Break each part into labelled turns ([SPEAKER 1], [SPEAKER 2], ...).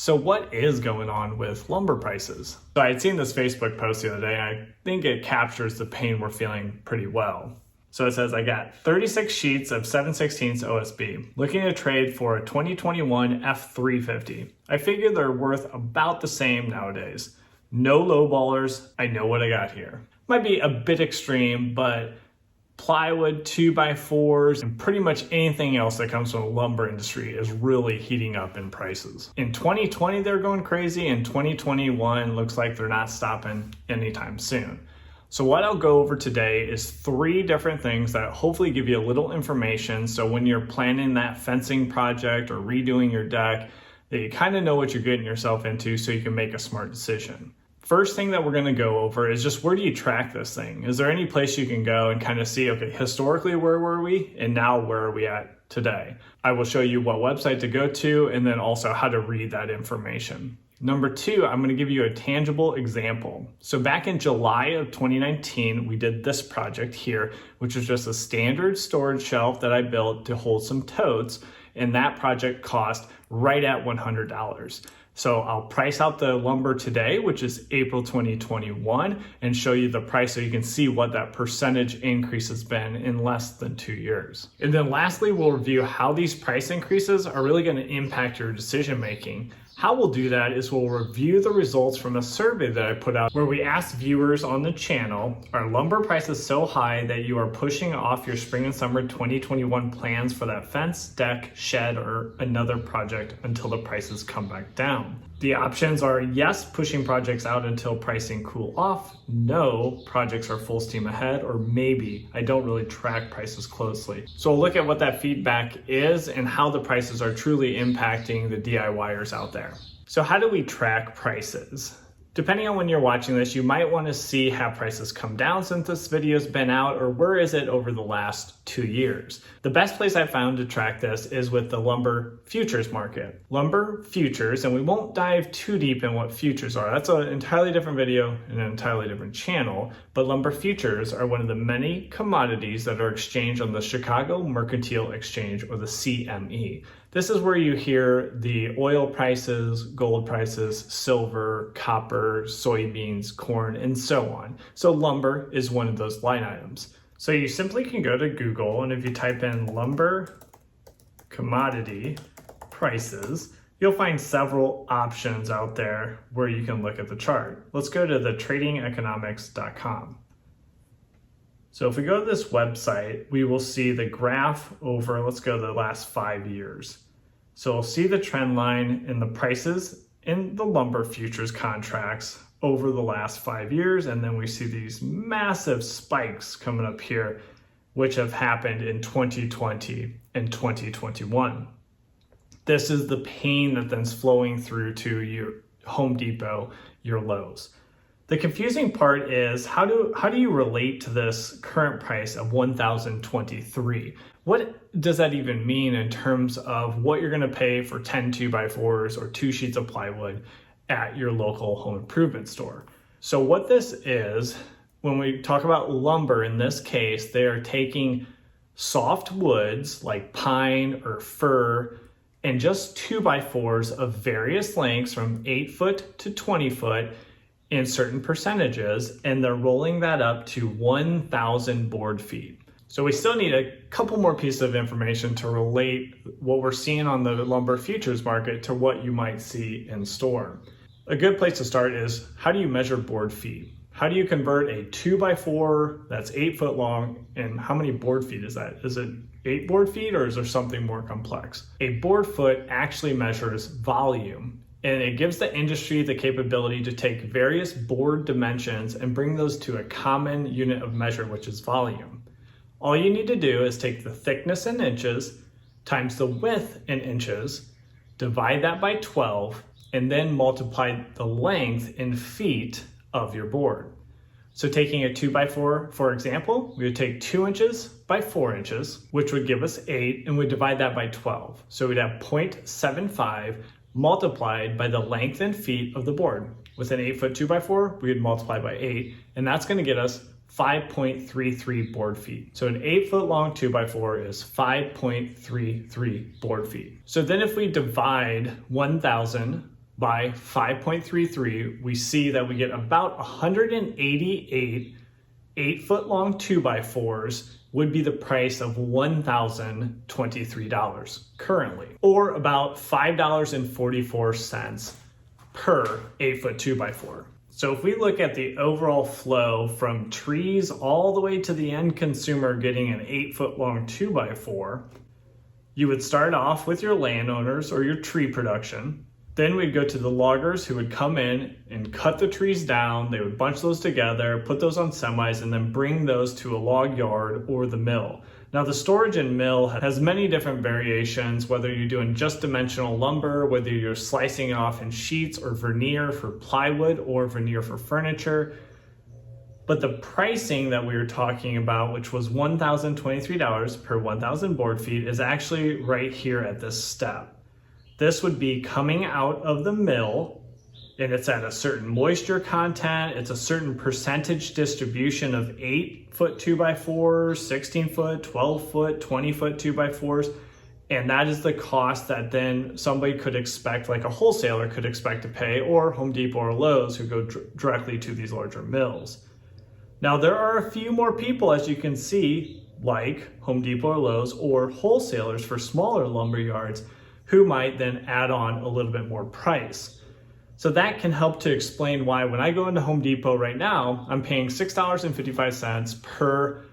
[SPEAKER 1] So what is going on with lumber prices? So I had seen this Facebook post the other day, and I think it captures the pain we're feeling pretty well. So it says, I got 36 sheets of 7/16 OSB, looking to trade for a 2021 F350. I figure they're worth about the same nowadays. No lowballers, I know what I got here. Might be a bit extreme, but plywood, 2x4s, and pretty much anything else that comes from the lumber industry is really heating up in prices. In 2020, they're going crazy. In 2021, looks like they're not stopping anytime soon. So what I'll go over today is 3 different things that hopefully give you a little information. So when you're planning that fencing project or redoing your deck, that you kind of know what you're getting yourself into so you can make a smart decision. First thing that we're going to go over is just, where do you track this thing? Is there any place you can go and kind of see, okay, historically, where were we? And now where are we at today? I will show you what website to go to and then also how to read that information. Number 2, I'm going to give you a tangible example. So back in July of 2019, we did this project here, which was just a standard storage shelf that I built to hold some totes. And that project cost right at $100. So I'll price out the lumber today, which is April 2021, and show you the price so you can see what that percentage increase has been in less than 2 years. And then lastly, we'll review how these price increases are really going to impact your decision making. How we'll do that is we'll review the results from a survey that I put out where we asked viewers on the channel, are lumber prices so high that you are pushing off your spring and summer 2021 plans for that fence, deck, shed, or another project until the prices come back down? The options are yes, pushing projects out until pricing cool off, no, projects are full steam ahead, or maybe, I don't really track prices closely. So we'll look at what that feedback is and how the prices are truly impacting the DIYers out there. So how do we track prices? Depending on when you're watching this, you might want to see have prices come down since this video's been out, or where is it over the last 2 years. The best place I found to track this is with the lumber futures market. Lumber futures, and we won't dive too deep in what futures are. That's an entirely different video and an entirely different channel, but lumber futures are one of the many commodities that are exchanged on the Chicago Mercantile Exchange, or the CME. This is where you hear the oil prices, gold prices, silver, copper, soybeans, corn, and so on. So lumber is one of those line items. So you simply can go to Google, and if you type in lumber commodity prices, you'll find several options out there where you can look at the chart. Let's go to the tradingeconomics.com. So if we go to this website, we will see the graph over, let's go to the last 5 years. So we'll see the trend line in the prices in the lumber futures contracts over the last 5 years. And then we see these massive spikes coming up here, which have happened in 2020 and 2021. This is the pain that then's flowing through to your Home Depot, your Lowe's. The confusing part is how do you relate to this current price of $1,023? What does that even mean in terms of what you're going to pay for 10 2x4s or 2 sheets of plywood at your local home improvement store? So what this is, when we talk about lumber in this case, they are taking soft woods like pine or fir and just 2x4s of various lengths from 8 foot to 20 foot in certain percentages, and they're rolling that up to 1,000 board feet. So we still need a couple more pieces of information to relate what we're seeing on the lumber futures market to what you might see in store. A good place to start is, how do you measure board feet? How do you convert a 2x4 that's 8 foot long, and how many board feet is that? Is it 8 board feet, or is there something more complex? A board foot actually measures volume, and it gives the industry the capability to take various board dimensions and bring those to a common unit of measure, which is volume. All you need to do is take the thickness in inches times the width in inches, divide that by 12, and then multiply the length in feet of your board. So taking a 2x4, for example, we would take 2 inches by 4 inches, which would give us 8, and we divide that by 12. So we'd have 0.75 multiplied by the length in feet of the board. With an 8 foot 2x4, we would multiply by 8, and that's going to get us 5.33 board feet. So an 8 foot long 2x4 is 5.33 board feet. So then if we divide 1,000 by 5.33, we see that we get about 188 8-foot long 2x4s would be the price of $1,023 currently, or about $5.44 per 8-foot 2x4. So if we look at the overall flow from trees all the way to the end consumer getting an 8-foot long 2x4, you would start off with your landowners or your tree production. Then we'd go to the loggers who would come in and cut the trees down. They would bunch those together, put those on semis, and then bring those to a log yard or the mill. Now the storage and mill has many different variations, whether you're doing just dimensional lumber, whether you're slicing it off in sheets or veneer for plywood or veneer for furniture. But the pricing that we were talking about, which was $1,023 per 1,000 board feet, is actually right here at this step. This would be coming out of the mill, and it's at a certain moisture content. It's a certain percentage distribution of 8-foot 2x4s, 16-foot, 12-foot, 20-foot 2x4s. And that is the cost that then somebody could expect, like a wholesaler could expect to pay, or Home Depot or Lowe's who go directly to these larger mills. Now there are a few more people, as you can see, like Home Depot or Lowe's or wholesalers for smaller lumber yards, who might then add on a little bit more price. So that can help to explain why when I go into Home Depot right now, I'm paying $6.55 per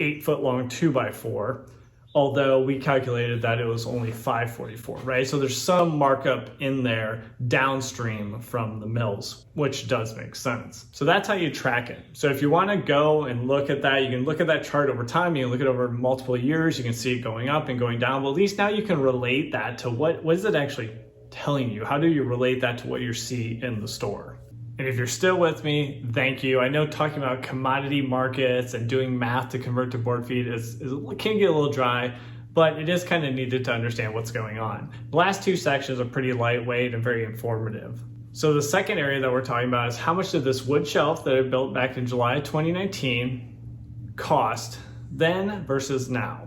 [SPEAKER 1] 8-foot long 2x4, although we calculated that it was only $5.44, right? So there's some markup in there downstream from the mills, which does make sense. So that's how you track it. So if you want to go and look at that, you can look at that chart over time, you can look at it over multiple years, you can see it going up and going down. Well, at least now you can relate that to what is it actually telling you? How do you relate that to what you see in the store? And if you're still with me, thank you. I know talking about commodity markets and doing math to convert to board feet can get a little dry, but it is kind of needed to understand what's going on. The last two sections are pretty lightweight and very informative. So the second area that we're talking about is how much did this wood shelf that I built back in July 2019 cost then versus now?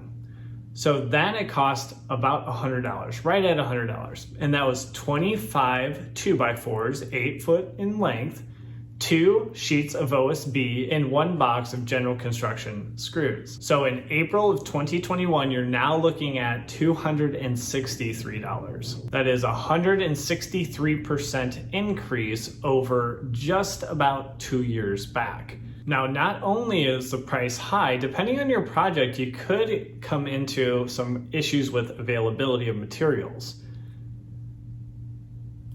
[SPEAKER 1] So then it cost about $100, right at $100. And that was 25 2x4s, 8-foot in length, 2 sheets of OSB, and 1 box of general construction screws. So in April of 2021, you're now looking at $263. That is a 163% increase over just about 2 years back. Now, not only is the price high, depending on your project, you could come into some issues with availability of materials.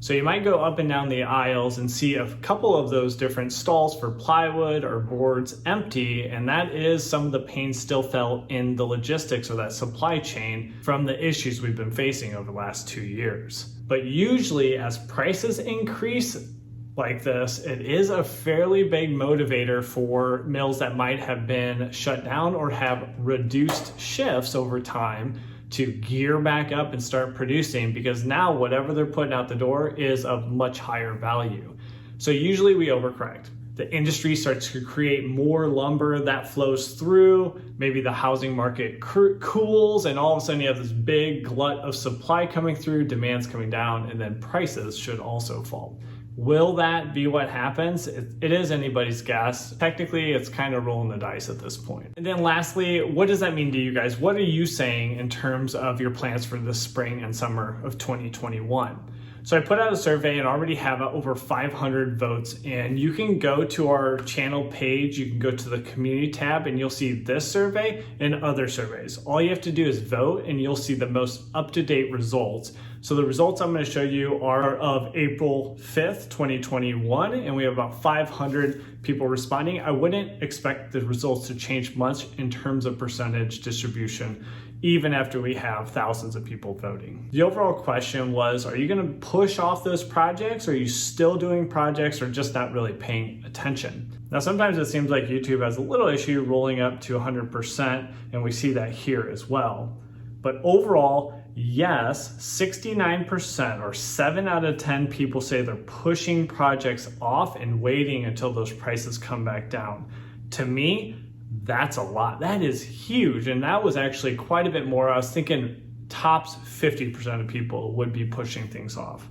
[SPEAKER 1] So you might go up and down the aisles and see a couple of those different stalls for plywood or boards empty, and that is some of the pain still felt in the logistics of that supply chain from the issues we've been facing over the last 2 years. But usually as prices increase like this, it is a fairly big motivator for mills that might have been shut down or have reduced shifts over time to gear back up and start producing, because now whatever they're putting out the door is of much higher value. So usually we overcorrect. The industry starts to create more lumber that flows through. Maybe the housing market cools, and all of a sudden you have this big glut of supply coming through, demand's coming down, and then prices should also fall. Will that be what happens? It is anybody's guess. Technically, it's kind of rolling the dice at this point. And then lastly, what does that mean to you guys? What are you saying in terms of your plans for the spring and summer of 2021? So I put out a survey and already have over 500 votes in. You can go to our channel page, you can go to the community tab, and you'll see this survey and other surveys. All you have to do is vote and you'll see the most up-to-date results. So the results I'm going to show you are of April 5th, 2021, and we have about 500 people responding. I wouldn't expect the results to change much in terms of percentage distribution, even after we have thousands of people voting. The overall question was, are you going to push off those projects? Are you still doing projects or just not really paying attention? Now, sometimes it seems like YouTube has a little issue rolling up to 100%, and we see that here as well. But overall, yes, 69% or 7 out of 10 people say they're pushing projects off and waiting until those prices come back down. To me, that's a lot. That is huge. And that was actually quite a bit more. I was thinking tops 50% of people would be pushing things off.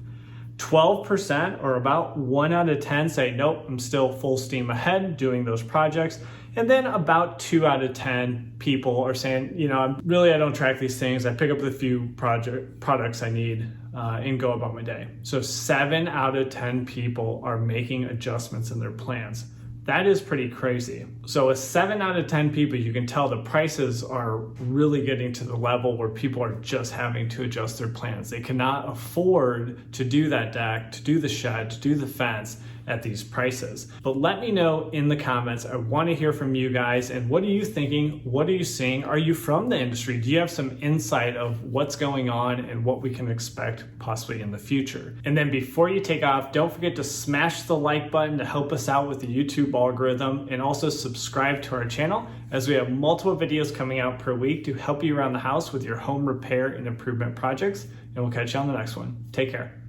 [SPEAKER 1] 12%, or about 1 out of 10, say, nope, I'm still full steam ahead doing those projects. And then about 2 out of 10 people are saying, I don't track these things. I pick up the few products I need and go about my day. So 7 out of 10 people are making adjustments in their plans. That is pretty crazy. So with 7 out of 10 people, you can tell the prices are really getting to the level where people are just having to adjust their plans. They cannot afford to do that deck, to do the shed, to do the fence at these prices. But let me know in the comments. I want to hear from you guys. And what are you thinking? What are you seeing? Are you from the industry? Do you have some insight of what's going on and what we can expect possibly in the future? And then before you take off, don't forget to smash the like button to help us out with the YouTube algorithm, and also subscribe to our channel, as we have multiple videos coming out per week to help you around the house with your home repair and improvement projects. And we'll catch you on the next one. Take care.